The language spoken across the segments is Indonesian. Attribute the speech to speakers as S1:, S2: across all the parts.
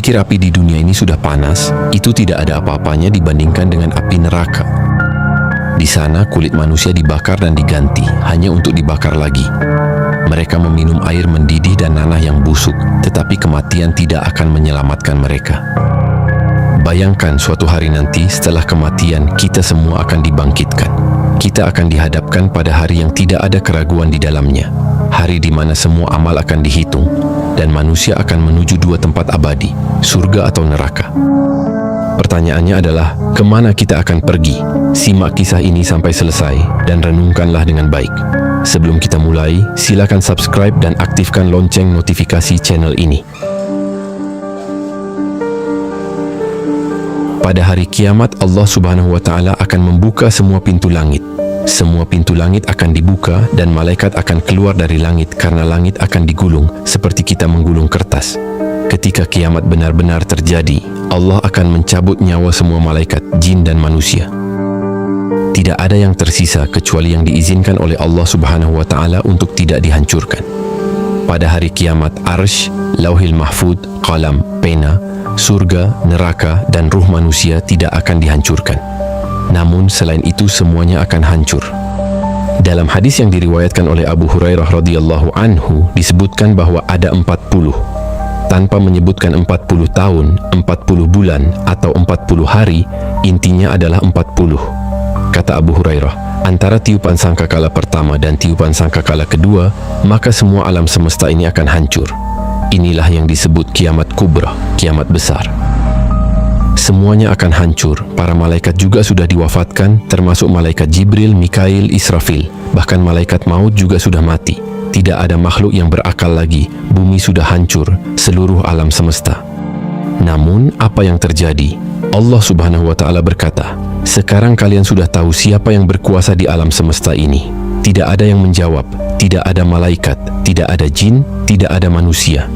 S1: pikir api di dunia ini sudah panas, itu tidak ada apa-apanya dibandingkan dengan api neraka. Di sana kulit manusia dibakar dan diganti, hanya untuk dibakar lagi. Mereka meminum air mendidih dan nanah yang busuk, tetapi kematian tidak akan menyelamatkan mereka. Bayangkan suatu hari nanti setelah kematian kita semua akan dibangkitkan. Kita akan dihadapkan pada hari yang tidak ada keraguan di dalamnya. Hari di mana semua amal akan dihitung dan manusia akan menuju dua tempat abadi, surga atau neraka. Pertanyaannya adalah, kemana kita akan pergi? Simak kisah ini sampai selesai dan renungkanlah dengan baik. Sebelum kita mulai, silakan subscribe dan aktifkan lonceng notifikasi channel ini. Pada hari kiamat, Allah Subhanahu wa Ta'ala akan membuka semua pintu langit. Semua pintu langit akan dibuka dan malaikat akan keluar dari langit karena langit akan digulung seperti kita menggulung kertas. Ketika kiamat benar-benar terjadi, Allah akan mencabut nyawa semua malaikat, jin dan manusia. Tidak ada yang tersisa kecuali yang diizinkan oleh Allah Subhanahu wa Ta'ala untuk tidak dihancurkan. Pada hari kiamat, Arsy, Lauhil Mahfud, Qalam, pena, surga, neraka dan ruh manusia tidak akan dihancurkan. Namun selain itu semuanya akan hancur. Dalam hadis yang diriwayatkan oleh Abu Hurairah radhiyallahu anhu disebutkan bahwa ada 40. Tanpa menyebutkan 40 tahun, 40 bulan atau 40 hari, intinya adalah 40. Kata Abu Hurairah, antara tiupan sangkakala pertama dan tiupan sangkakala kedua, maka semua alam semesta ini akan hancur. Inilah yang disebut kiamat kubra, kiamat besar. Semuanya akan hancur. Para malaikat juga sudah diwafatkan, termasuk malaikat Jibril, Mikail, Israfil. Bahkan malaikat maut juga sudah mati. Tidak ada makhluk yang berakal lagi. Bumi sudah hancur, seluruh alam semesta. Namun, apa yang terjadi? Allah Subhanahu wa Ta'ala berkata, "Sekarang kalian sudah tahu siapa yang berkuasa di alam semesta ini." Tidak ada yang menjawab, tidak ada malaikat, tidak ada jin, tidak ada manusia.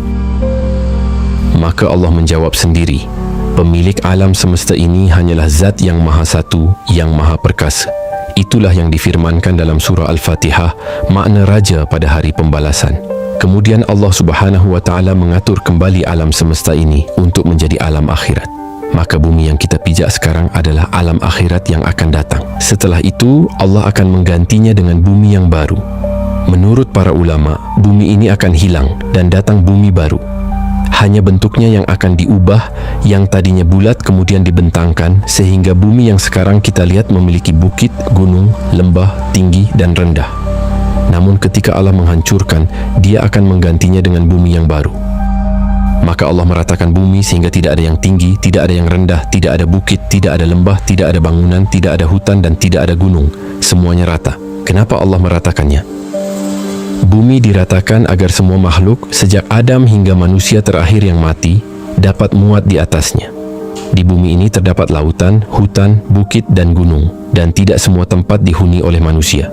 S1: Maka Allah menjawab sendiri, pemilik alam semesta ini hanyalah Zat yang Maha Satu, yang Maha Perkasa. Itulah yang difirmankan dalam surah Al-Fatihah, makna raja pada hari pembalasan. Kemudian Allah Subhanahu wa Ta'ala mengatur kembali alam semesta ini untuk menjadi alam akhirat. Maka bumi yang kita pijak sekarang adalah alam akhirat yang akan datang. Setelah itu, Allah akan menggantinya dengan bumi yang baru. Menurut para ulama, bumi ini akan hilang dan datang bumi baru. Hanya bentuknya yang akan diubah, yang tadinya bulat kemudian dibentangkan, sehingga bumi yang sekarang kita lihat memiliki bukit, gunung, lembah, tinggi, dan rendah. Namun ketika Allah menghancurkan, Dia akan menggantinya dengan bumi yang baru. Maka Allah meratakan bumi sehingga tidak ada yang tinggi, tidak ada yang rendah, tidak ada bukit, tidak ada lembah, tidak ada bangunan, tidak ada hutan, dan tidak ada gunung. Semuanya rata. Kenapa Allah meratakannya? Bumi diratakan agar semua makhluk, sejak Adam hingga manusia terakhir yang mati, dapat muat di atasnya. Di bumi ini terdapat lautan, hutan, bukit, dan gunung, dan tidak semua tempat dihuni oleh manusia.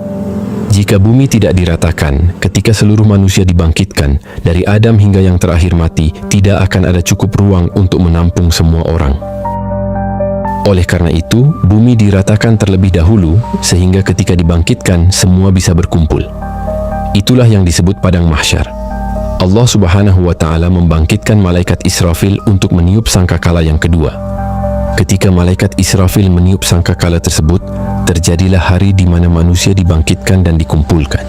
S1: Jika bumi tidak diratakan, ketika seluruh manusia dibangkitkan, dari Adam hingga yang terakhir mati, tidak akan ada cukup ruang untuk menampung semua orang. Oleh karena itu, bumi diratakan terlebih dahulu, sehingga ketika dibangkitkan, semua bisa berkumpul. Itulah yang disebut padang mahsyar. Allah Subhanahu wa Ta'ala membangkitkan malaikat Israfil untuk meniup sangkakala yang kedua. Ketika malaikat Israfil meniup sangkakala tersebut, terjadilah hari di mana manusia dibangkitkan dan dikumpulkan.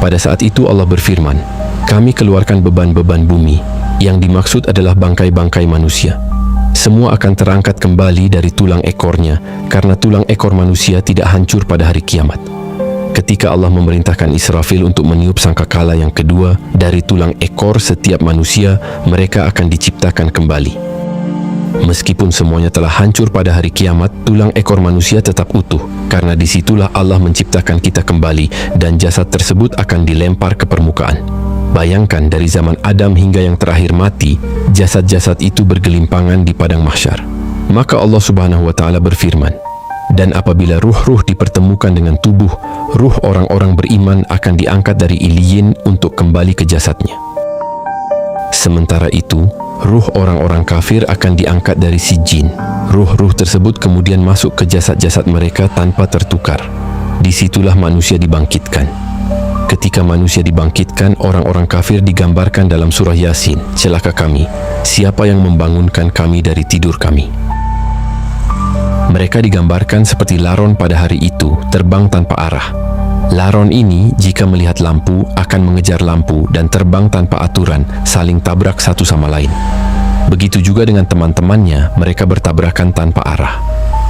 S1: Pada saat itu Allah berfirman, "Kami keluarkan beban-beban bumi." Yang dimaksud adalah bangkai-bangkai manusia. Semua akan terangkat kembali dari tulang ekornya, karena tulang ekor manusia tidak hancur pada hari kiamat. Ketika Allah memerintahkan Israfil untuk meniup sangkakala yang kedua, dari tulang ekor setiap manusia, mereka akan diciptakan kembali. Meskipun semuanya telah hancur pada hari kiamat, tulang ekor manusia tetap utuh, karena disitulah Allah menciptakan kita kembali dan jasad tersebut akan dilempar ke permukaan. Bayangkan dari zaman Adam hingga yang terakhir mati, jasad-jasad itu bergelimpangan di padang mahsyar. Maka Allah Subhanahu wa Ta'ala berfirman, "Dan apabila ruh-ruh dipertemukan dengan tubuh, ruh orang-orang beriman akan diangkat dari iliyin untuk kembali ke jasadnya. Sementara itu, ruh orang-orang kafir akan diangkat dari sijin. Ruh-ruh tersebut kemudian masuk ke jasad-jasad mereka tanpa tertukar. Disitulah manusia dibangkitkan. Ketika manusia dibangkitkan, orang-orang kafir digambarkan dalam surah Yasin, celaka kami, siapa yang membangunkan kami dari tidur kami? Mereka digambarkan seperti laron pada hari itu, terbang tanpa arah. Laron ini jika melihat lampu akan mengejar lampu dan terbang tanpa aturan, saling tabrak satu sama lain. Begitu juga dengan teman-temannya, mereka bertabrakan tanpa arah.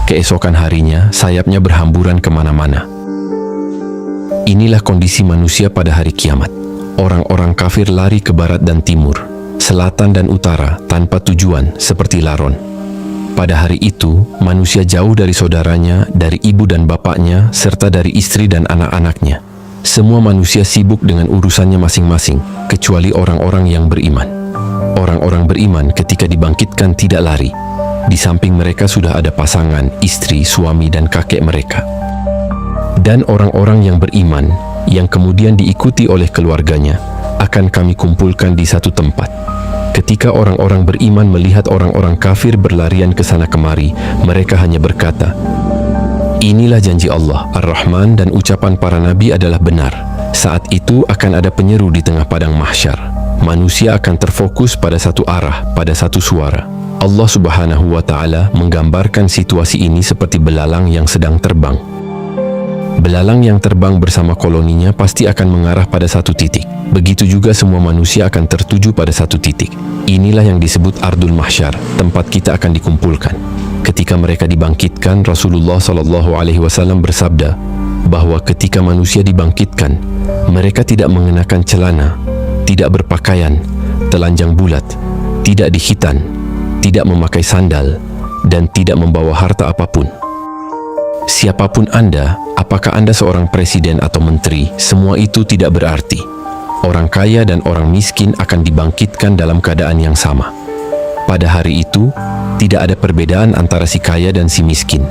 S1: Keesokan harinya, sayapnya berhamburan kemana-mana. Inilah kondisi manusia pada hari kiamat. Orang-orang kafir lari ke barat dan timur, selatan dan utara tanpa tujuan seperti laron. Pada hari itu, manusia jauh dari saudaranya, dari ibu dan bapaknya, serta dari istri dan anak-anaknya. Semua manusia sibuk dengan urusannya masing-masing, kecuali orang-orang yang beriman. Orang-orang beriman ketika dibangkitkan tidak lari. Di samping mereka sudah ada pasangan, istri, suami, dan kakek mereka. Dan orang-orang yang beriman, yang kemudian diikuti oleh keluarganya, akan kami kumpulkan di satu tempat. Ketika orang-orang beriman melihat orang-orang kafir berlarian ke sana kemari, mereka hanya berkata, inilah janji Allah, Ar-Rahman, dan ucapan para nabi adalah benar. Saat itu akan ada penyeru di tengah padang mahsyar. Manusia akan terfokus pada satu arah, pada satu suara. Allah Subhanahu wa Ta'ala menggambarkan situasi ini seperti belalang yang sedang terbang. Belalang yang terbang bersama koloninya pasti akan mengarah pada satu titik. Begitu juga semua manusia akan tertuju pada satu titik. Inilah yang disebut Ardul Mahsyar, tempat kita akan dikumpulkan. Ketika mereka dibangkitkan, Rasulullah SAW bersabda bahwa ketika manusia dibangkitkan, mereka tidak mengenakan celana, tidak berpakaian, telanjang bulat, tidak dikhitan, tidak memakai sandal, dan tidak membawa harta apapun. Siapapun Anda, apakah Anda seorang presiden atau menteri, semua itu tidak berarti. Orang kaya dan orang miskin akan dibangkitkan dalam keadaan yang sama. Pada hari itu, tidak ada perbedaan antara si kaya dan si miskin.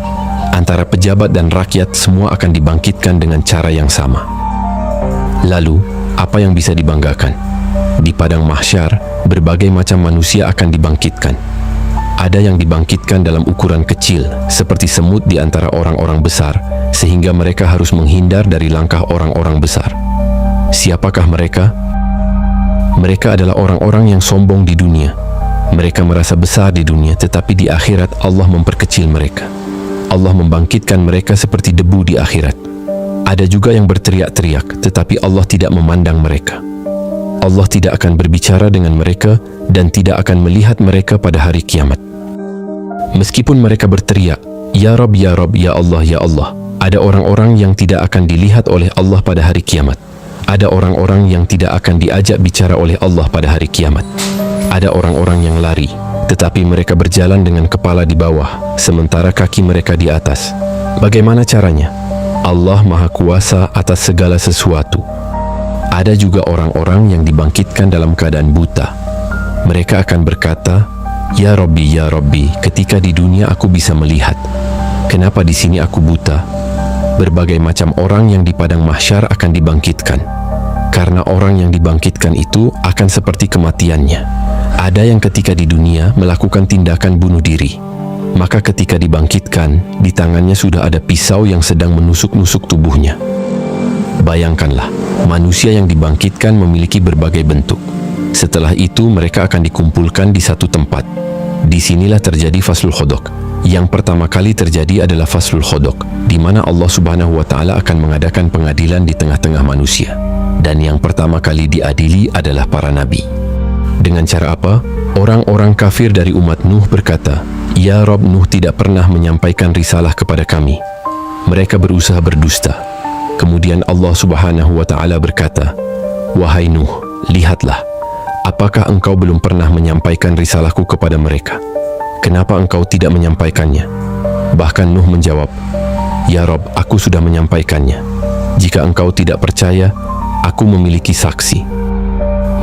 S1: Antara pejabat dan rakyat, semua akan dibangkitkan dengan cara yang sama. Lalu, apa yang bisa dibanggakan? Di padang mahsyar, berbagai macam manusia akan dibangkitkan. Ada yang dibangkitkan dalam ukuran kecil, seperti semut di antara orang-orang besar, sehingga mereka harus menghindar dari langkah orang-orang besar. Siapakah mereka? Mereka adalah orang-orang yang sombong di dunia. Mereka merasa besar di dunia, tetapi di akhirat Allah memperkecil mereka. Allah membangkitkan mereka seperti debu di akhirat. Ada juga yang berteriak-teriak, tetapi Allah tidak memandang mereka. Allah tidak akan berbicara dengan mereka dan tidak akan melihat mereka pada hari kiamat. Meskipun mereka berteriak, Ya Rabb, Ya Rabb, Ya Allah, Ya Allah, ada orang-orang yang tidak akan dilihat oleh Allah pada hari kiamat. Ada orang-orang yang tidak akan diajak bicara oleh Allah pada hari kiamat. Ada orang-orang yang lari, tetapi mereka berjalan dengan kepala di bawah, sementara kaki mereka di atas. Bagaimana caranya? Allah Maha Kuasa atas segala sesuatu. Ada juga orang-orang yang dibangkitkan dalam keadaan buta. Mereka akan berkata, Ya Rabbi, Ya Rabbi, ketika di dunia aku bisa melihat. Kenapa di sini aku buta? Berbagai macam orang yang di padang mahsyar akan dibangkitkan. Karena orang yang dibangkitkan itu akan seperti kematiannya. Ada yang ketika di dunia melakukan tindakan bunuh diri. Maka ketika dibangkitkan, di tangannya sudah ada pisau yang sedang menusuk-nusuk tubuhnya. Bayangkanlah, manusia yang dibangkitkan memiliki berbagai bentuk. Setelah itu mereka akan dikumpulkan di satu tempat. Disinilah terjadi faslul khodok. Yang pertama kali terjadi adalah faslul khodok, di mana Allah Subhanahu wa Ta'ala akan mengadakan pengadilan di tengah-tengah manusia. Dan yang pertama kali diadili adalah para nabi. Dengan cara apa? Orang-orang kafir dari umat Nuh berkata, Ya Rob, Nuh tidak pernah menyampaikan risalah kepada kami. Mereka berusaha berdusta. Kemudian Allah Subhanahu wa Ta'ala berkata, Wahai Nuh, lihatlah, apakah engkau belum pernah menyampaikan risalahku kepada mereka? Kenapa engkau tidak menyampaikannya? Bahkan Nuh menjawab, Ya Rob, aku sudah menyampaikannya. Jika engkau tidak percaya, aku memiliki saksi.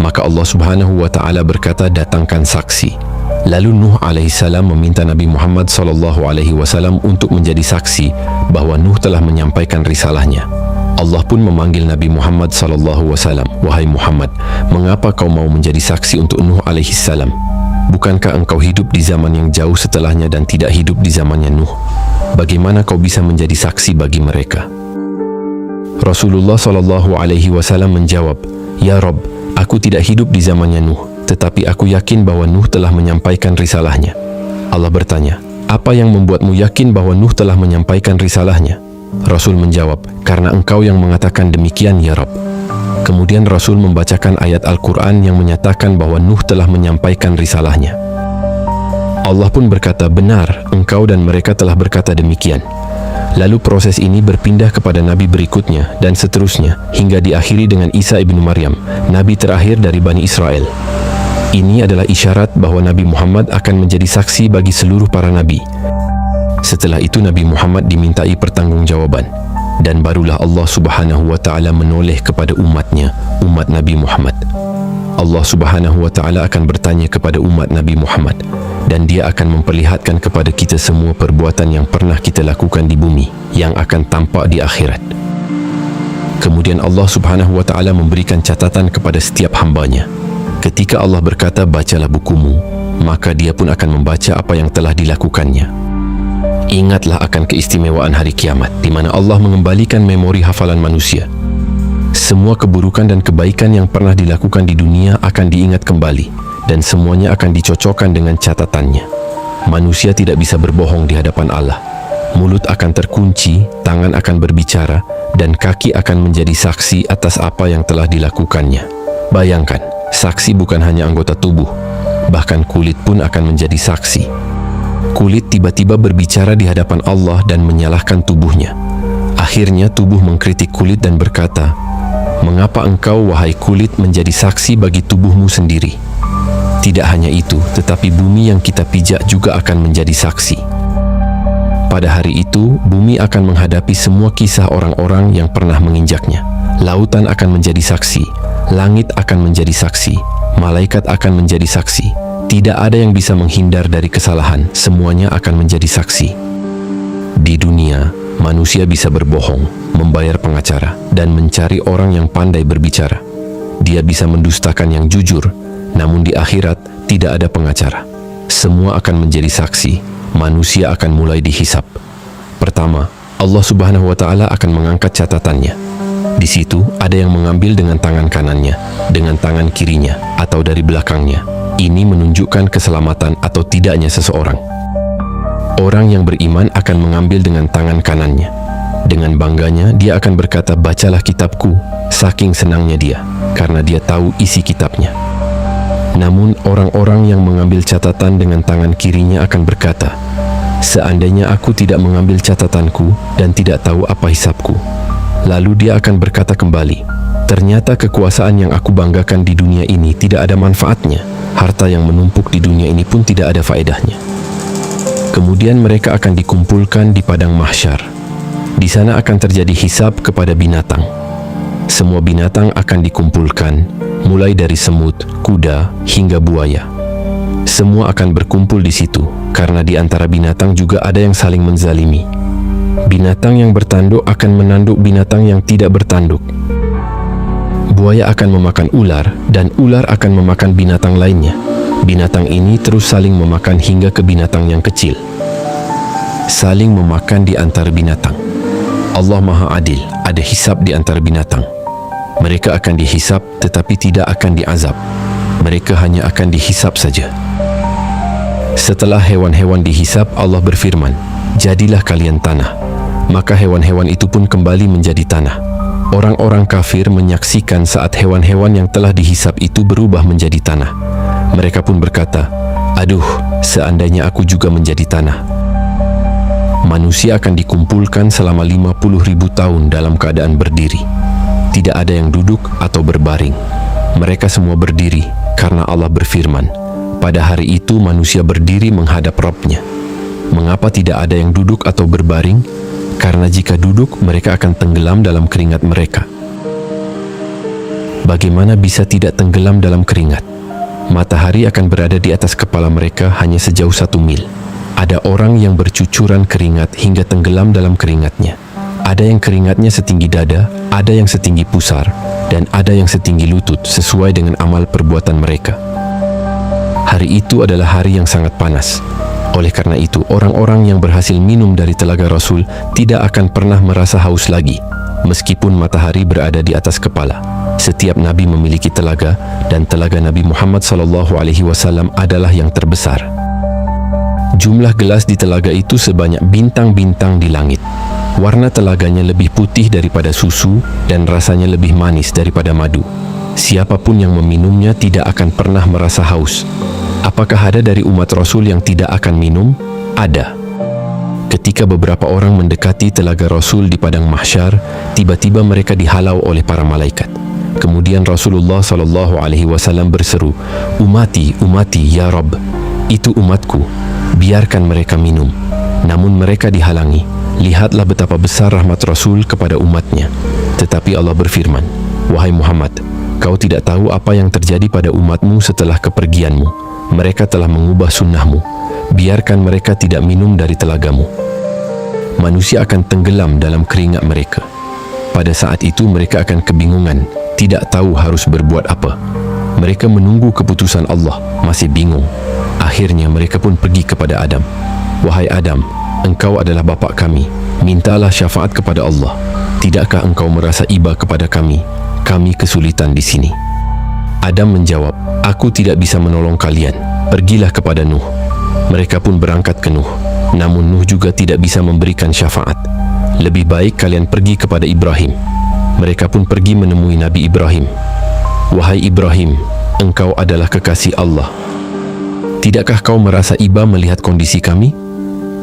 S1: Maka Allah Subhanahu wa Ta'ala berkata, datangkan saksi. Lalu Nuh alaihissalam meminta Nabi Muhammad SAW untuk menjadi saksi bahwa Nuh telah menyampaikan risalahnya. Allah pun memanggil Nabi Muhammad SAW, Wahai Muhammad, mengapa kau mau menjadi saksi untuk Nuh alaihissalam? Bukankah engkau hidup di zaman yang jauh setelahnya dan tidak hidup di zamannya Nuh? Bagaimana kau bisa menjadi saksi bagi mereka? Rasulullah SAW menjawab, "Ya Rabb, aku tidak hidup di zamannya Nuh, tetapi aku yakin bahwa Nuh telah menyampaikan risalahnya." Allah bertanya, "Apa yang membuatmu yakin bahwa Nuh telah menyampaikan risalahnya?" Rasul menjawab, "Karena engkau yang mengatakan demikian, ya Rabb." Kemudian Rasul membacakan ayat Al-Quran yang menyatakan bahwa Nuh telah menyampaikan risalahnya. Allah pun berkata, "Benar, engkau dan mereka telah berkata demikian." Lalu proses ini berpindah kepada nabi berikutnya dan seterusnya hingga diakhiri dengan Isa ibnu Maryam, nabi terakhir dari Bani Israel. Ini adalah isyarat bahwa Nabi Muhammad akan menjadi saksi bagi seluruh para nabi. Setelah itu Nabi Muhammad dimintai pertanggungjawaban, dan barulah Allah Subhanahu wa Ta'ala menoleh kepada umatnya, umat Nabi Muhammad. Allah Subhanahu wa Ta'ala akan bertanya kepada umat Nabi Muhammad, dan dia akan memperlihatkan kepada kita semua perbuatan yang pernah kita lakukan di bumi yang akan tampak di akhirat. Kemudian Allah Subhanahu wa Ta'ala memberikan catatan kepada setiap hambanya. Ketika Allah berkata, "Bacalah bukumu," maka dia pun akan membaca apa yang telah dilakukannya. Ingatlah akan keistimewaan hari kiamat, di mana Allah mengembalikan memori hafalan manusia. Semua keburukan dan kebaikan yang pernah dilakukan di dunia akan diingat kembali, dan semuanya akan dicocokkan dengan catatannya. Manusia tidak bisa berbohong di hadapan Allah. Mulut akan terkunci, tangan akan berbicara, dan kaki akan menjadi saksi atas apa yang telah dilakukannya. Bayangkan, saksi bukan hanya anggota tubuh, bahkan kulit pun akan menjadi saksi. Kulit tiba-tiba berbicara di hadapan Allah dan menyalahkan tubuhnya. Akhirnya tubuh mengkritik kulit dan berkata, "Mengapa engkau, wahai kulit, menjadi saksi bagi tubuhmu sendiri?" Tidak hanya itu, tetapi bumi yang kita pijak juga akan menjadi saksi. Pada hari itu, bumi akan menghadapi semua kisah orang-orang yang pernah menginjaknya. Lautan akan menjadi saksi, langit akan menjadi saksi, malaikat akan menjadi saksi. Tidak ada yang bisa menghindar dari kesalahan, semuanya akan menjadi saksi. Di dunia, manusia bisa berbohong, membayar pengacara, dan mencari orang yang pandai berbicara. Dia bisa mendustakan yang jujur, namun di akhirat tidak ada pengacara. Semua akan menjadi saksi. Manusia akan mulai dihisap. Pertama, Allah Subhanahu wa Ta'ala akan mengangkat catatannya. Di situ ada yang mengambil dengan tangan kanannya, dengan tangan kirinya, atau dari belakangnya. Ini menunjukkan keselamatan atau tidaknya seseorang. Orang yang beriman akan mengambil dengan tangan kanannya. Dengan bangganya dia akan berkata, "Bacalah kitabku." Saking senangnya dia, karena dia tahu isi kitabnya. Namun orang-orang yang mengambil catatan dengan tangan kirinya akan berkata, "Seandainya aku tidak mengambil catatanku dan tidak tahu apa hisabku." Lalu dia akan berkata kembali, "Ternyata kekuasaan yang aku banggakan di dunia ini tidak ada manfaatnya. Harta yang menumpuk di dunia ini pun tidak ada faedahnya." Kemudian mereka akan dikumpulkan di padang mahsyar. Di sana akan terjadi hisab kepada binatang. Semua binatang akan dikumpulkan, mulai dari semut, kuda, hingga buaya. Semua akan berkumpul di situ, karena di antara binatang juga ada yang saling menzalimi. Binatang yang bertanduk akan menanduk binatang yang tidak bertanduk. Buaya akan memakan ular, dan ular akan memakan binatang lainnya. Binatang ini terus saling memakan hingga ke binatang yang kecil. Saling memakan di antara binatang. Allah Maha Adil, ada hisab di antara binatang. Mereka akan dihisab tetapi tidak akan diazab. Mereka hanya akan dihisab saja. Setelah hewan-hewan dihisab, Allah berfirman, "Jadilah kalian tanah." Maka hewan-hewan itu pun kembali menjadi tanah. Orang-orang kafir menyaksikan saat hewan-hewan yang telah dihisab itu berubah menjadi tanah. Mereka pun berkata, "Aduh, seandainya aku juga menjadi tanah." Manusia akan dikumpulkan selama 50.000 tahun dalam keadaan berdiri. Tidak ada yang duduk atau berbaring. Mereka semua berdiri karena Allah berfirman, "Pada hari itu manusia berdiri menghadap Rabb-Nya." Mengapa tidak ada yang duduk atau berbaring? Karena jika duduk, mereka akan tenggelam dalam keringat mereka. Bagaimana bisa tidak tenggelam dalam keringat? Matahari akan berada di atas kepala mereka hanya sejauh 1 mil. Ada orang yang bercucuran keringat hingga tenggelam dalam keringatnya. Ada yang keringatnya setinggi dada, ada yang setinggi pusar, dan ada yang setinggi lutut sesuai dengan amal perbuatan mereka. Hari itu adalah hari yang sangat panas. Oleh karena itu, orang-orang yang berhasil minum dari telaga Rasul tidak akan pernah merasa haus lagi. meskipun matahari berada di atas kepala. Setiap nabi memiliki telaga, dan telaga Nabi Muhammad SAW adalah yang terbesar. Jumlah gelas di telaga itu sebanyak bintang-bintang di langit. Warna telaganya lebih putih daripada susu dan rasanya lebih manis daripada madu. Siapapun yang meminumnya tidak akan pernah merasa haus. Apakah ada dari umat Rasul yang tidak akan minum? Ada. Ketika beberapa orang mendekati telaga Rasul di padang mahsyar, tiba-tiba mereka dihalau oleh para malaikat. Kemudian Rasulullah SAW berseru, "Umati, umati, ya Rabb, itu umatku, biarkan mereka minum." Namun mereka dihalangi. Lihatlah betapa besar rahmat Rasul kepada umatnya. Tetapi Allah berfirman, "Wahai Muhammad, kau tidak tahu apa yang terjadi pada umatmu setelah kepergianmu. Mereka telah mengubah sunnahmu. Biarkan mereka tidak minum dari telagamu." Manusia akan tenggelam dalam keringat mereka. Pada saat itu mereka akan kebingungan, tidak tahu harus berbuat apa. Mereka menunggu keputusan Allah, masih bingung. Akhirnya mereka pun pergi kepada Adam. "Wahai Adam, engkau adalah bapa kami. Mintalah syafaat kepada Allah. Tidakkah engkau merasa iba kepada kami? Kami kesulitan di sini." Adam menjawab, "Aku tidak bisa menolong kalian. Pergilah kepada Nuh." Mereka pun berangkat ke Nuh. Namun Nuh juga tidak bisa memberikan syafaat. "Lebih baik kalian pergi kepada Ibrahim." Mereka pun pergi menemui Nabi Ibrahim. "Wahai Ibrahim, engkau adalah kekasih Allah. Tidakkah kau merasa iba melihat kondisi kami?"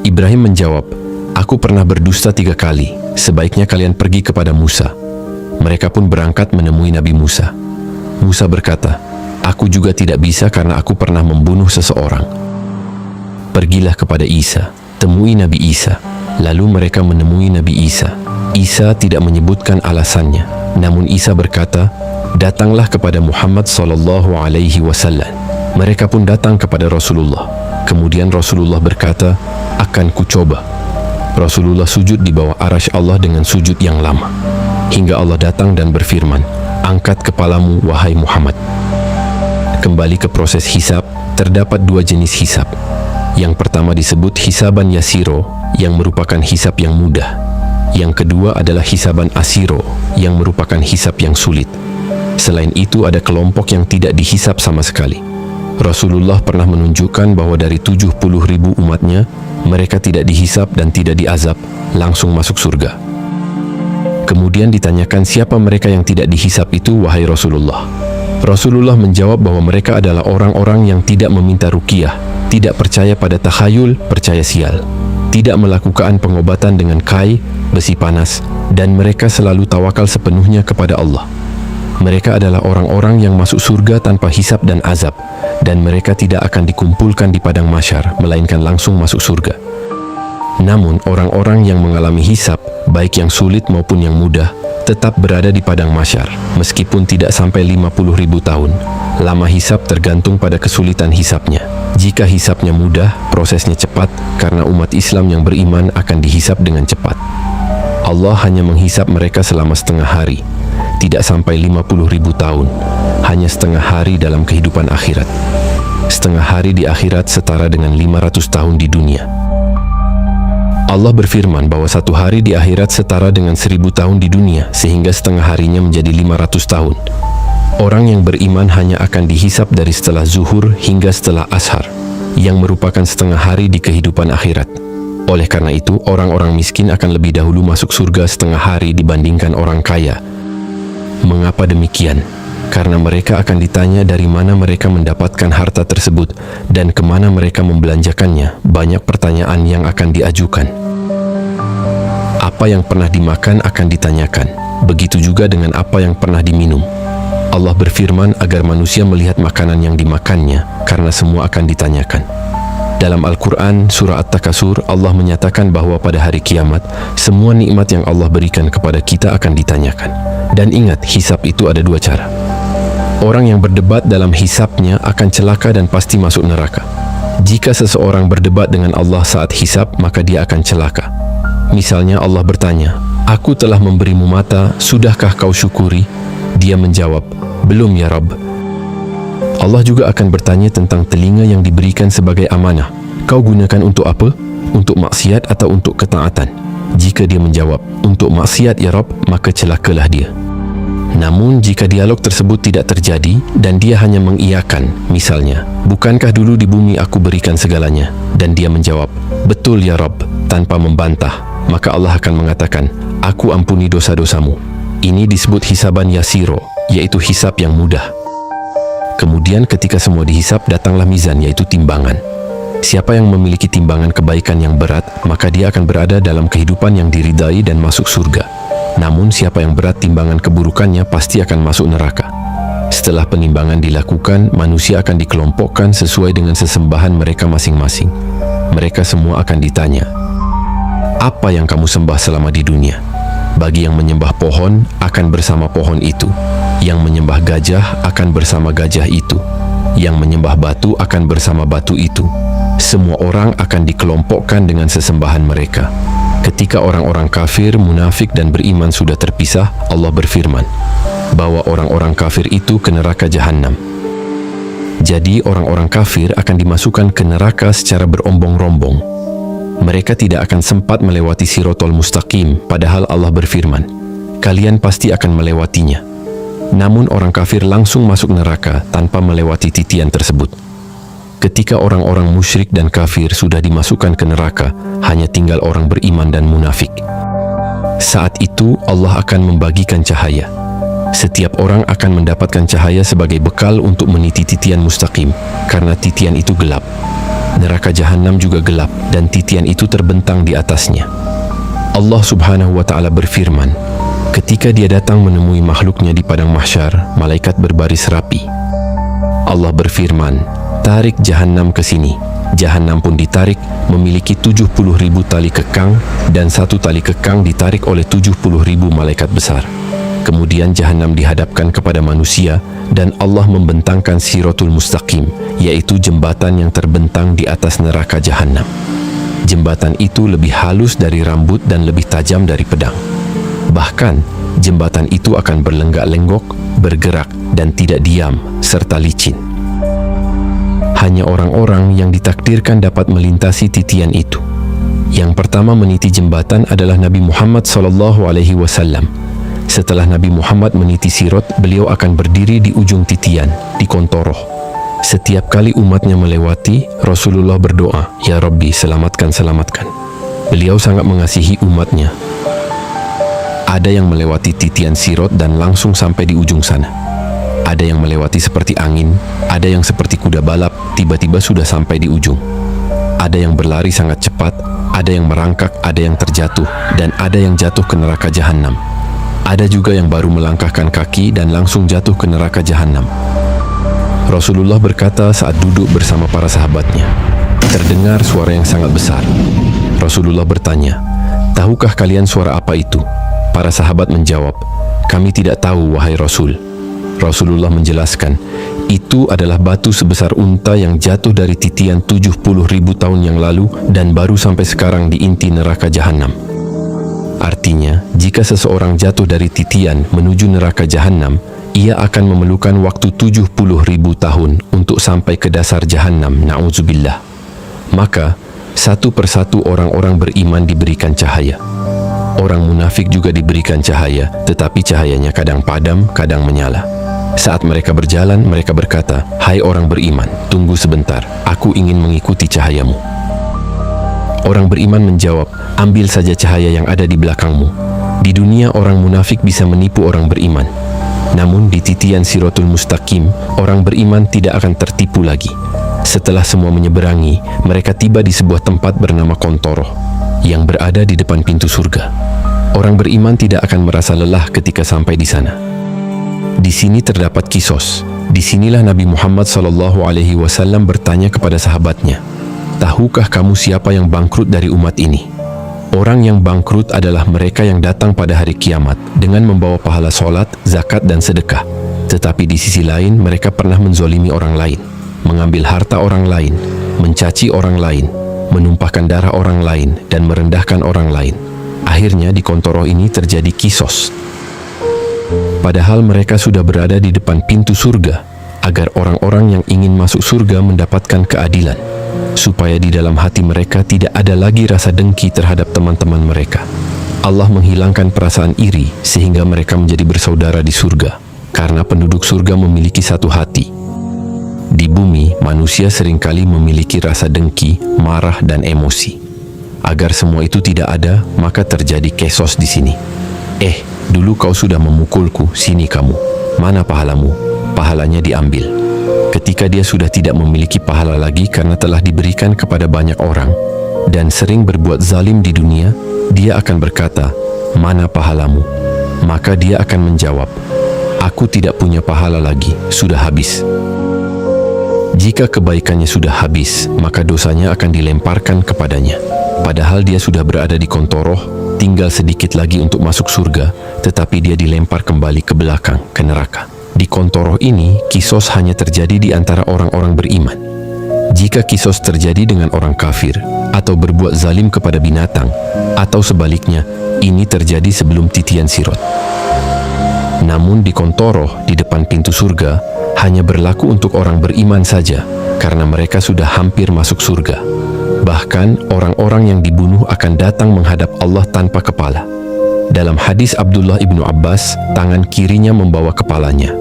S1: Ibrahim menjawab, "Aku pernah berdusta 3 kali. Sebaiknya kalian pergi kepada Musa." Mereka pun berangkat menemui Nabi Musa. Musa berkata, "Aku juga tidak bisa karena aku pernah membunuh seseorang." "Pergilah kepada Isa, temui Nabi Isa." Lalu mereka menemui Nabi Isa. Isa tidak menyebutkan alasannya, namun Isa berkata, "Datanglah kepada Muhammad SAW." Mereka pun datang kepada Rasulullah. Kemudian Rasulullah berkata, "Akan kucoba." Rasulullah sujud di bawah arasy Allah dengan sujud yang lama, hingga Allah datang dan berfirman, "Angkat kepalamu, wahai Muhammad." Kembali ke proses hisab, terdapat 2 jenis hisab. Yang pertama disebut hisaban yasiro, yang merupakan hisab yang mudah. Yang kedua adalah hisaban asiro, yang merupakan hisab yang sulit. Selain itu ada kelompok yang tidak dihisab sama sekali. Rasulullah pernah menunjukkan bahwa dari 70.000 umatnya, mereka tidak dihisab dan tidak diazab, langsung masuk surga. Kemudian ditanyakan siapa mereka yang tidak dihisab itu, wahai Rasulullah. Rasulullah menjawab bahwa mereka adalah orang-orang yang tidak meminta ruqyah, tidak percaya pada takhayul, percaya sial, tidak melakukan pengobatan dengan kai, besi panas, dan mereka selalu tawakal sepenuhnya kepada Allah. Mereka adalah orang-orang yang masuk surga tanpa hisab dan azab, dan mereka tidak akan dikumpulkan di padang mahsyar, melainkan langsung masuk surga. Namun orang-orang yang mengalami hisab, baik yang sulit maupun yang mudah, tetap berada di padang mahsyar, meskipun tidak sampai 50.000 tahun. Lama hisab tergantung pada kesulitan hisabnya. Jika hisabnya mudah, prosesnya cepat, karena umat Islam yang beriman akan dihisab dengan cepat. Allah hanya menghisab mereka selama setengah hari, tidak sampai 50.000 tahun, hanya setengah hari dalam kehidupan akhirat. Setengah hari di akhirat setara dengan 500 tahun di dunia. Allah berfirman bahwa 1 hari di akhirat setara dengan 1000 tahun di dunia, sehingga setengah harinya menjadi 500 tahun. Orang yang beriman hanya akan dihisab dari setelah zuhur hingga setelah ashar, yang merupakan setengah hari di kehidupan akhirat. Oleh karena itu, orang-orang miskin akan lebih dahulu masuk surga setengah hari dibandingkan orang kaya. Mengapa demikian? Karena mereka akan ditanya dari mana mereka mendapatkan harta tersebut dan kemana mereka membelanjakannya. Banyak pertanyaan yang akan diajukan. Apa yang pernah dimakan akan ditanyakan. Begitu juga dengan apa yang pernah diminum. Allah berfirman agar manusia melihat makanan yang dimakannya, karena semua akan ditanyakan. Dalam Al-Quran, surah At-Takasur, Allah menyatakan bahwa pada hari kiamat, semua nikmat yang Allah berikan kepada kita akan ditanyakan. Dan ingat, hisab itu ada 2 cara. Orang yang berdebat dalam hisabnya akan celaka dan pasti masuk neraka. Jika seseorang berdebat dengan Allah saat hisab, maka dia akan celaka. Misalnya Allah bertanya, "Aku telah memberimu mata, sudahkah kau syukuri?" Dia menjawab, "Belum ya Rabb." Allah juga akan bertanya tentang telinga yang diberikan sebagai amanah. "Kau gunakan untuk apa? Untuk maksiat atau untuk ketaatan?" Jika dia menjawab, "Untuk maksiat ya Rabb," maka celakalah dia. Namun jika dialog tersebut tidak terjadi dan dia hanya mengiyakan, misalnya, "Bukankah dulu di bumi aku berikan segalanya?" dan dia menjawab, "Betul ya Rabb," tanpa membantah, maka Allah akan mengatakan, "Aku ampuni dosa-dosamu." Ini disebut hisaban yasiro, yaitu hisab yang mudah. Kemudian ketika semua dihisab, datanglah mizan, yaitu timbangan. Siapa yang memiliki timbangan kebaikan yang berat, maka dia akan berada dalam kehidupan yang diridai dan masuk surga. Namun siapa yang berat timbangan keburukannya, pasti akan masuk neraka. Setelah penimbangan dilakukan, manusia akan dikelompokkan sesuai dengan sesembahan mereka masing-masing. Mereka semua akan ditanya, "Apa yang kamu sembah selama di dunia?" Bagi yang menyembah pohon, akan bersama pohon itu. Yang menyembah gajah, akan bersama gajah itu. Yang menyembah batu, akan bersama batu itu. Semua orang akan dikelompokkan dengan sesembahan mereka. Ketika orang-orang kafir, munafik dan beriman sudah terpisah, Allah berfirman, "Bawa orang-orang kafir itu ke neraka Jahannam." Jadi orang-orang kafir akan dimasukkan ke neraka secara berombong-rombong. Mereka tidak akan sempat melewati Siratal Mustaqim, padahal Allah berfirman, "Kalian pasti akan melewatinya." Namun orang kafir langsung masuk neraka tanpa melewati titian tersebut. Ketika orang-orang musyrik dan kafir sudah dimasukkan ke neraka, hanya tinggal orang beriman dan munafik. Saat itu Allah akan membagikan cahaya. Setiap orang akan mendapatkan cahaya sebagai bekal untuk meniti titian mustaqim, karena titian itu gelap. Neraka Jahannam juga gelap dan titian itu terbentang di atasnya. Allah Subhanahu wa Ta'ala berfirman, ketika dia datang menemui makhluknya di padang mahsyar, malaikat berbaris rapi. Allah berfirman, "Tarik Jahannam ke sini." Jahannam pun ditarik, memiliki 70.000 tali kekang, dan satu tali kekang ditarik oleh 70.000 malaikat besar. Kemudian Jahannam dihadapkan kepada manusia, dan Allah membentangkan Siratul Mustaqim, yaitu jembatan yang terbentang di atas neraka Jahannam. Jembatan itu lebih halus dari rambut dan lebih tajam dari pedang. Bahkan, jembatan itu akan berlenggak-lenggok, bergerak, dan tidak diam, serta licin. Hanya orang-orang yang ditakdirkan dapat melintasi titian itu. Yang pertama meniti jembatan adalah Nabi Muhammad SAW. Setelah Nabi Muhammad meniti sirat, beliau akan berdiri di ujung titian, di kontoroh. Setiap kali umatnya melewati, Rasulullah berdoa, "Ya Rabbi, selamatkan, selamatkan." Beliau sangat mengasihi umatnya. Ada yang melewati titian sirat dan langsung sampai di ujung sana. Ada yang melewati seperti angin, ada yang seperti kuda balap, tiba-tiba sudah sampai di ujung. Ada yang berlari sangat cepat, ada yang merangkak, ada yang terjatuh, dan ada yang jatuh ke neraka Jahannam. Ada juga yang baru melangkahkan kaki dan langsung jatuh ke neraka Jahannam. Rasulullah berkata saat duduk bersama para sahabatnya, terdengar suara yang sangat besar. Rasulullah bertanya, "Tahukah kalian suara apa itu?" Para sahabat menjawab, "Kami tidak tahu, wahai Rasul." Rasulullah menjelaskan, itu adalah batu sebesar unta yang jatuh dari titian 70.000 tahun yang lalu dan baru sampai sekarang di inti neraka Jahannam. Artinya, jika seseorang jatuh dari titian menuju neraka Jahannam, ia akan memerlukan waktu 70.000 tahun untuk sampai ke dasar Jahannam, na'udzubillah. Maka, satu persatu orang-orang beriman diberikan cahaya. Orang munafik juga diberikan cahaya, tetapi cahayanya kadang padam, kadang menyala. Saat mereka berjalan, mereka berkata, "Hai orang beriman, tunggu sebentar, aku ingin mengikuti cahayamu." Orang beriman menjawab, "Ambil saja cahaya yang ada di belakangmu." Di dunia orang munafik bisa menipu orang beriman. Namun di titian Siratul Mustaqim, orang beriman tidak akan tertipu lagi. Setelah semua menyeberangi, mereka tiba di sebuah tempat bernama Kontoroh, yang berada di depan pintu surga. Orang beriman tidak akan merasa lelah ketika sampai di sana. Di sini terdapat kisos. Disinilah Nabi Muhammad SAW bertanya kepada sahabatnya, "Tahukah kamu siapa yang bangkrut dari umat ini?" Orang yang bangkrut adalah mereka yang datang pada hari kiamat dengan membawa pahala sholat, zakat, dan sedekah. Tetapi di sisi lain, mereka pernah menzolimi orang lain, mengambil harta orang lain, mencaci orang lain, menumpahkan darah orang lain, dan merendahkan orang lain. Akhirnya di Kontoroh ini terjadi kisos. Padahal mereka sudah berada di depan pintu surga, agar orang-orang yang ingin masuk surga mendapatkan keadilan, supaya di dalam hati mereka tidak ada lagi rasa dengki terhadap teman-teman mereka. Allah menghilangkan perasaan iri sehingga mereka menjadi bersaudara di surga, karena penduduk surga memiliki satu hati. Di bumi, manusia seringkali memiliki rasa dengki, marah, dan emosi. Agar semua itu tidak ada, maka terjadi kesos di sini. Dulu kau sudah memukulku, sini kamu. Mana pahalamu? Pahalanya diambil. Ketika dia sudah tidak memiliki pahala lagi karena telah diberikan kepada banyak orang dan sering berbuat zalim di dunia, dia akan berkata, mana pahalamu? Maka dia akan menjawab, aku tidak punya pahala lagi, sudah habis. Jika kebaikannya sudah habis, maka dosanya akan dilemparkan kepadanya. Padahal dia sudah berada di kontoroh, tinggal sedikit lagi untuk masuk surga, tetapi dia dilempar kembali ke belakang, ke neraka. Di kontoroh ini, kisos hanya terjadi di antara orang-orang beriman. Jika kisos terjadi dengan orang kafir, atau berbuat zalim kepada binatang, atau sebaliknya, ini terjadi sebelum titian sirot. Namun di kontoroh, di depan pintu surga, hanya berlaku untuk orang beriman saja, karena mereka sudah hampir masuk surga. Bahkan orang-orang yang dibunuh akan datang menghadap Allah tanpa kepala. Dalam hadis Abdullah ibnu Abbas, tangan kirinya membawa kepalanya.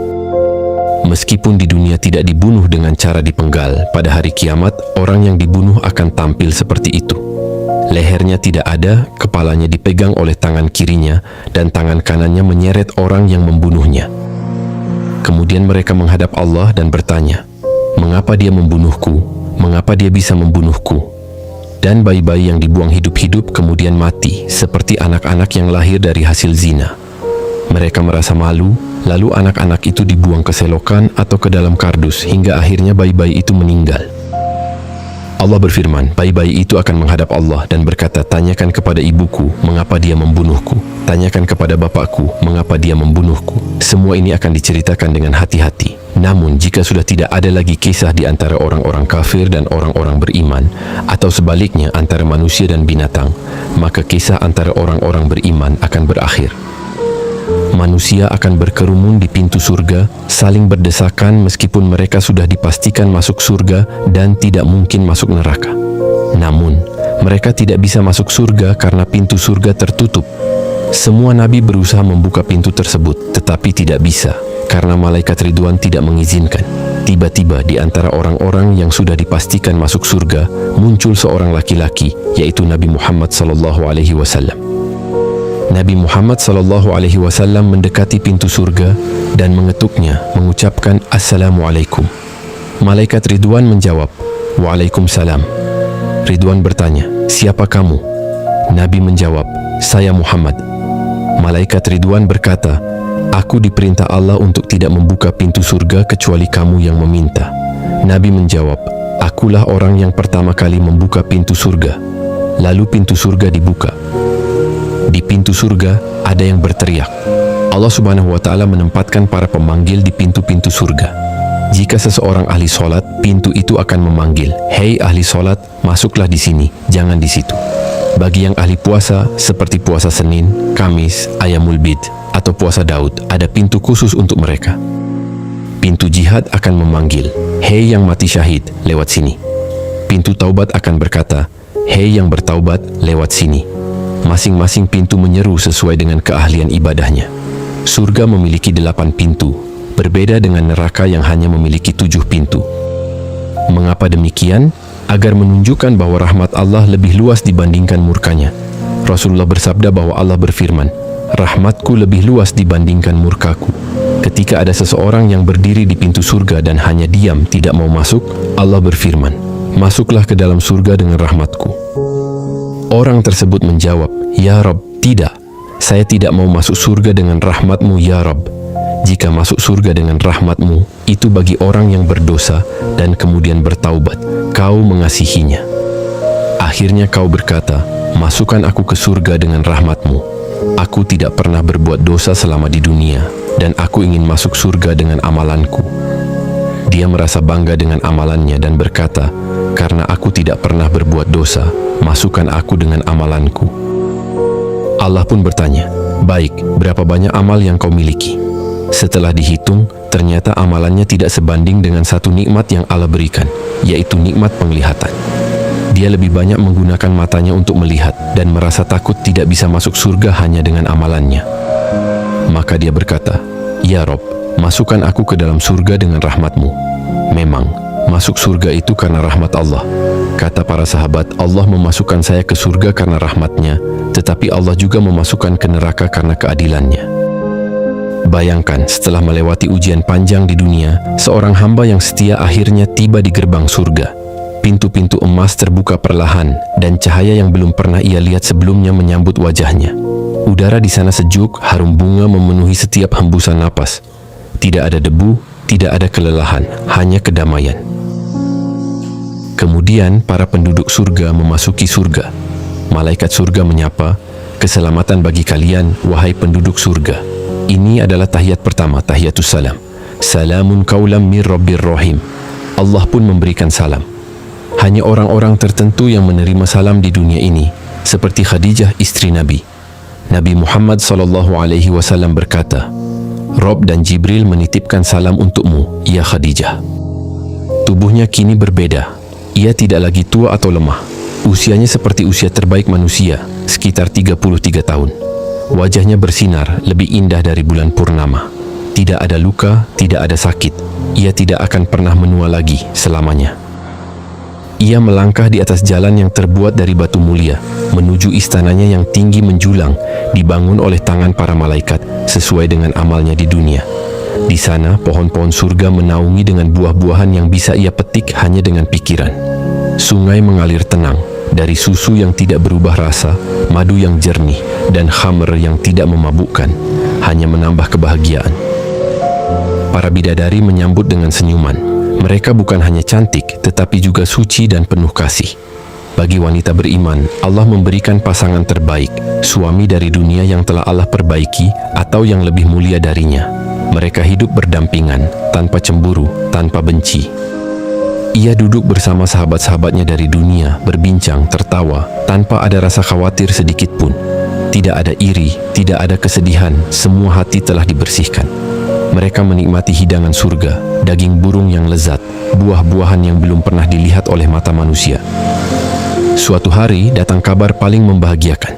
S1: Meskipun di dunia tidak dibunuh dengan cara dipenggal, pada hari kiamat orang yang dibunuh akan tampil seperti itu. Lehernya tidak ada, kepalanya dipegang oleh tangan kirinya, dan tangan kanannya menyeret orang yang membunuhnya. Kemudian mereka menghadap Allah dan bertanya, mengapa dia membunuhku? Mengapa dia bisa membunuhku? Dan bayi-bayi yang dibuang hidup-hidup kemudian mati, seperti anak-anak yang lahir dari hasil zina. Mereka merasa malu, lalu anak-anak itu dibuang ke selokan atau ke dalam kardus, hingga akhirnya bayi-bayi itu meninggal. Allah berfirman, bayi-bayi itu akan menghadap Allah dan berkata, tanyakan kepada ibuku, mengapa dia membunuhku? Tanyakan kepada bapakku, mengapa dia membunuhku? Semua ini akan diceritakan dengan hati-hati. Namun, jika sudah tidak ada lagi kisah di antara orang-orang kafir dan orang-orang beriman, atau sebaliknya antara manusia dan binatang, maka kisah antara orang-orang beriman akan berakhir. Manusia akan berkerumun di pintu surga, saling berdesakan meskipun mereka sudah dipastikan masuk surga dan tidak mungkin masuk neraka. Namun, mereka tidak bisa masuk surga karena pintu surga tertutup. Semua nabi berusaha membuka pintu tersebut, tetapi tidak bisa, karena malaikat Ridwan tidak mengizinkan. Tiba-tiba di antara orang-orang yang sudah dipastikan masuk surga, muncul seorang laki-laki, yaitu Nabi Muhammad SAW. Nabi Muhammad SAW mendekati pintu surga dan mengetuknya, mengucapkan Assalamualaikum. Malaikat Ridwan menjawab, Waalaikumsalam. Ridwan bertanya, siapa kamu? Nabi menjawab, saya Muhammad. Malaikat Ridwan berkata, aku diperintah Allah untuk tidak membuka pintu surga kecuali kamu yang meminta. Nabi menjawab, akulah orang yang pertama kali membuka pintu surga. Lalu pintu surga dibuka. Di pintu surga ada yang berteriak. Allah Subhanahu wa Ta'ala menempatkan para pemanggil di pintu-pintu surga. Jika seseorang ahli solat, pintu itu akan memanggil, hei ahli solat, masuklah di sini, jangan di situ. Bagi yang ahli puasa, seperti puasa Senin, Kamis, Ayamul Bid, atau puasa Daud, ada pintu khusus untuk mereka. Pintu jihad akan memanggil, hei yang mati syahid, lewat sini. Pintu taubat akan berkata, hei yang bertaubat, lewat sini. Masing-masing pintu menyeru sesuai dengan keahlian ibadahnya. Surga memiliki 8 pintu, berbeda dengan neraka yang hanya memiliki 7 pintu. Mengapa demikian? Agar menunjukkan bahwa rahmat Allah lebih luas dibandingkan murkanya. Rasulullah bersabda bahwa Allah berfirman, rahmatku lebih luas dibandingkan murkaku. Ketika ada seseorang yang berdiri di pintu surga dan hanya diam tidak mau masuk, Allah berfirman, masuklah ke dalam surga dengan rahmatku. Orang tersebut menjawab, ya Rabb, tidak. Saya tidak mau masuk surga dengan rahmatmu ya Rabb. Jika masuk surga dengan rahmatmu, itu bagi orang yang berdosa dan kemudian bertaubat, kau mengasihinya. Akhirnya kau berkata, masukkan aku ke surga dengan rahmatmu. Aku tidak pernah berbuat dosa selama di dunia, dan aku ingin masuk surga dengan amalanku. Dia merasa bangga dengan amalannya dan berkata, karena aku tidak pernah berbuat dosa, masukkan aku dengan amalanku. Allah pun bertanya, baik, berapa banyak amal yang kau miliki? Setelah dihitung, ternyata amalannya tidak sebanding dengan satu nikmat yang Allah berikan, yaitu nikmat penglihatan. Dia lebih banyak menggunakan matanya untuk melihat dan merasa takut tidak bisa masuk surga hanya dengan amalannya. Maka dia berkata, "Ya Rob, masukkan aku ke dalam surga dengan rahmat-Mu." Memang, masuk surga itu karena rahmat Allah. Kata para sahabat, Allah memasukkan saya ke surga karena rahmat-Nya, tetapi Allah juga memasukkan ke neraka karena keadilannya. Bayangkan, setelah melewati ujian panjang di dunia, seorang hamba yang setia akhirnya tiba di gerbang surga. Pintu-pintu emas terbuka perlahan, dan cahaya yang belum pernah ia lihat sebelumnya menyambut wajahnya. Udara di sana sejuk, harum bunga memenuhi setiap hembusan napas. Tidak ada debu, tidak ada kelelahan, hanya kedamaian. Kemudian para penduduk surga memasuki surga. Malaikat surga menyapa, "Keselamatan bagi kalian, wahai penduduk surga." Ini adalah tahiyat pertama, tahiyatus salam. Salamun qaulam mir rabbir rahim. Allah pun memberikan salam. Hanya orang-orang tertentu yang menerima salam di dunia ini, seperti Khadijah istri Nabi. Nabi Muhammad SAW berkata, "Rob dan Jibril menitipkan salam untukmu, ya Khadijah." Tubuhnya kini berbeda. Ia tidak lagi tua atau lemah. Usianya seperti usia terbaik manusia, sekitar 33 tahun. Wajahnya bersinar, lebih indah dari bulan purnama. Tidak ada luka, tidak ada sakit. Ia tidak akan pernah menua lagi selamanya. Ia melangkah di atas jalan yang terbuat dari batu mulia, menuju istananya yang tinggi menjulang, dibangun oleh tangan para malaikat, sesuai dengan amalnya di dunia. Di sana, pohon-pohon surga menaungi dengan buah-buahan yang bisa ia petik hanya dengan pikiran. Sungai mengalir tenang, dari susu yang tidak berubah rasa, madu yang jernih, dan khamr yang tidak memabukkan, hanya menambah kebahagiaan. Para bidadari menyambut dengan senyuman. Mereka bukan hanya cantik, tetapi juga suci dan penuh kasih. Bagi wanita beriman, Allah memberikan pasangan terbaik, suami dari dunia yang telah Allah perbaiki atau yang lebih mulia darinya. Mereka hidup berdampingan, tanpa cemburu, tanpa benci. Ia duduk bersama sahabat-sahabatnya dari dunia, berbincang, tertawa, tanpa ada rasa khawatir sedikit pun. Tidak ada iri, tidak ada kesedihan, semua hati telah dibersihkan. Mereka menikmati hidangan surga, daging burung yang lezat, buah-buahan yang belum pernah dilihat oleh mata manusia. Suatu hari datang kabar paling membahagiakan.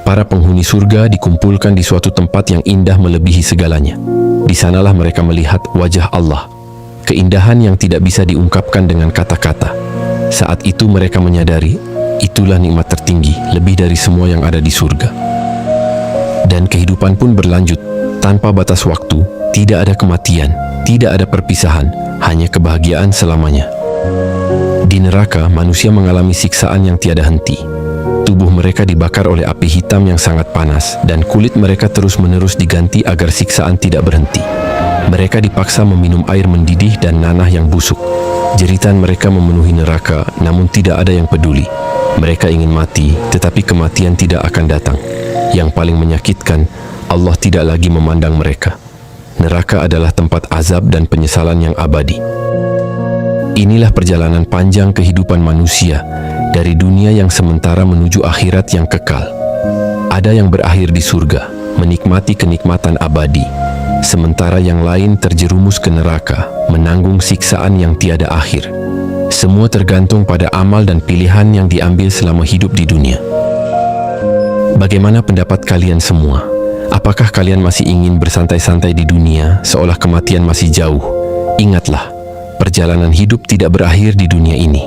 S1: Para penghuni surga dikumpulkan di suatu tempat yang indah melebihi segalanya. Di sanalah mereka melihat wajah Allah. Keindahan yang tidak bisa diungkapkan dengan kata-kata. Saat itu mereka menyadari, itulah nikmat tertinggi, lebih dari semua yang ada di surga. Dan kehidupan pun berlanjut, tanpa batas waktu, tidak ada kematian, tidak ada perpisahan, hanya kebahagiaan selamanya. Di neraka, manusia mengalami siksaan yang tiada henti. Tubuh mereka dibakar oleh api hitam yang sangat panas, dan kulit mereka terus-menerus diganti agar siksaan tidak berhenti. Mereka dipaksa meminum air mendidih dan nanah yang busuk. Jeritan mereka memenuhi neraka, namun tidak ada yang peduli. Mereka ingin mati, tetapi kematian tidak akan datang. Yang paling menyakitkan, Allah tidak lagi memandang mereka. Neraka adalah tempat azab dan penyesalan yang abadi. Inilah perjalanan panjang kehidupan manusia, dari dunia yang sementara menuju akhirat yang kekal. Ada yang berakhir di surga, menikmati kenikmatan abadi. Sementara yang lain terjerumus ke neraka, menanggung siksaan yang tiada akhir. Semua tergantung pada amal dan pilihan yang diambil selama hidup di dunia. Bagaimana pendapat kalian semua? Apakah kalian masih ingin bersantai-santai di dunia seolah kematian masih jauh? Ingatlah, perjalanan hidup tidak berakhir di dunia ini.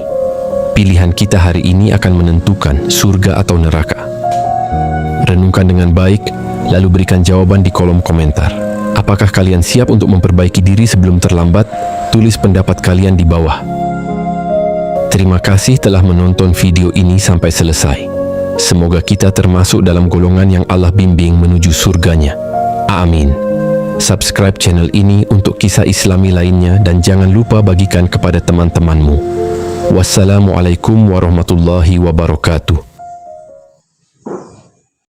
S1: Pilihan kita hari ini akan menentukan surga atau neraka. Renungkan dengan baik, lalu berikan jawaban di kolom komentar. Apakah kalian siap untuk memperbaiki diri sebelum terlambat? Tulis pendapat kalian di bawah. Terima kasih telah menonton video ini sampai selesai. Semoga kita termasuk dalam golongan yang Allah bimbing menuju surganya. Amin. Subscribe channel ini untuk kisah Islami lainnya dan jangan lupa bagikan kepada teman-temanmu. Wassalamualaikum warahmatullahi wabarakatuh.